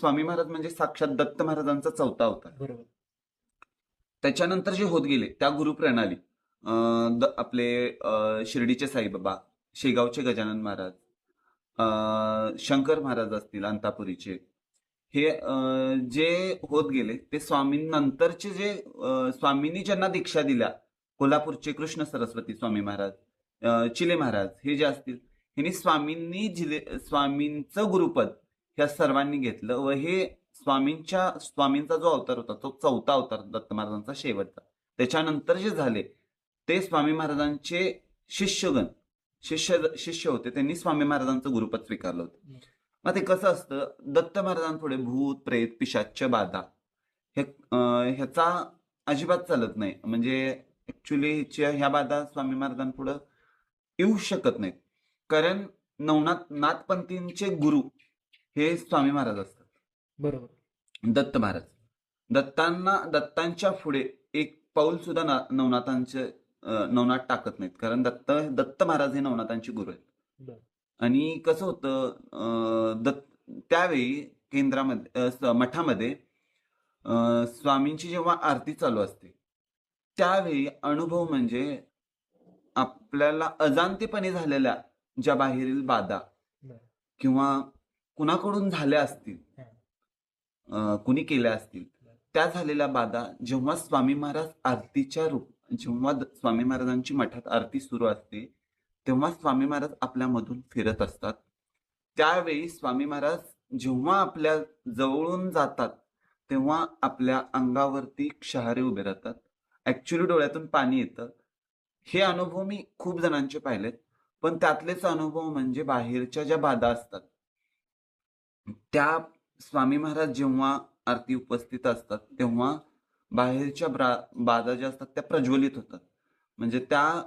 स्वामी महाराज म्हणजे साक्षात दत्त महाराजांचा चौथा अवतार. बरोबर. त्याच्यानंतर जे होत गेले त्या गुरुप्रणाली आपले शिर्डीचे साईबाबा, शेगावचे गजानन महाराज, शंकर महाराज असतील अंतापुरीचे, हे जे होत गेले ते स्वामींनंतरचे जे स्वामींनी ज्यांना दीक्षा दिल्या, कोल्हापूरचे कृष्ण सरस्वती स्वामी महाराज, चिले महाराज, हे जे असतील, ह्यांनी स्वामींचं गुरुपद ह्या सर्वांनी घेतलं व हे स्वामींचा जो अवतार होता तो चौथा अवतार दत्त महाराजांचा शेवटचा. त्याच्यानंतर जे झाले ते स्वामी महाराजांचे शिष्य होते, त्यांनी स्वामी महाराजांचं गुरुपद स्वीकारलं होतं. मग ते कसं असतं, दत्त महाराजांपुढे भूत प्रेत पिशाच्य बाधा ह्याचा अजिबात चालत नाही. म्हणजे ऍक्च्युली ह्या बाधा स्वामी महाराजांपुढे येऊ शकत नाहीत, कारण नाथपंथींचे गुरु हे स्वामी महाराज असतात. बरोबर. दत्त महाराज, दत्तांच्या पुढे एक पाऊल सुद्धा नवनाथ टाकत नाहीत, कारण दत्त महाराज हे नवनाथांचे गुरु आहेत. बरं. आणि कसं होतं, त्यावेळी केंद्रामध्ये मठामध्ये स्वामींची जेव्हा आरती चालू असते त्यावेळी अनुभव म्हणजे आपल्याला अजाणतेपणे झालेल्या ज्या बाहेरील बाधा बरं. किंवा कुणाकडून झाल्या असतील, कुणी केल्या असतील, त्या झालेल्या बाधा जेव्हा स्वामी महाराज जेव्हा स्वामी महाराजांची मठात आरती सुरू असते तेव्हा स्वामी महाराज आपल्यामधून फिरत असतात. त्यावेळी स्वामी महाराज जेव्हा आपल्या जवळून जातात तेव्हा आपल्या अंगावरती क्षहारे उभे राहतात, ऍक्च्युली डोळ्यातून पाणी येतं. हे अनुभव मी खूप जणांचे पाहिलेत, पण त्यातलेच अनुभव म्हणजे बाहेरच्या ज्या बाधा असतात त्या स्वामी महाराज जेव्हा आरती उपस्थित असतात तेव्हा बाहेरच्या बाधा ज्या असतात त्या प्रज्वलित होतात. म्हणजे त्या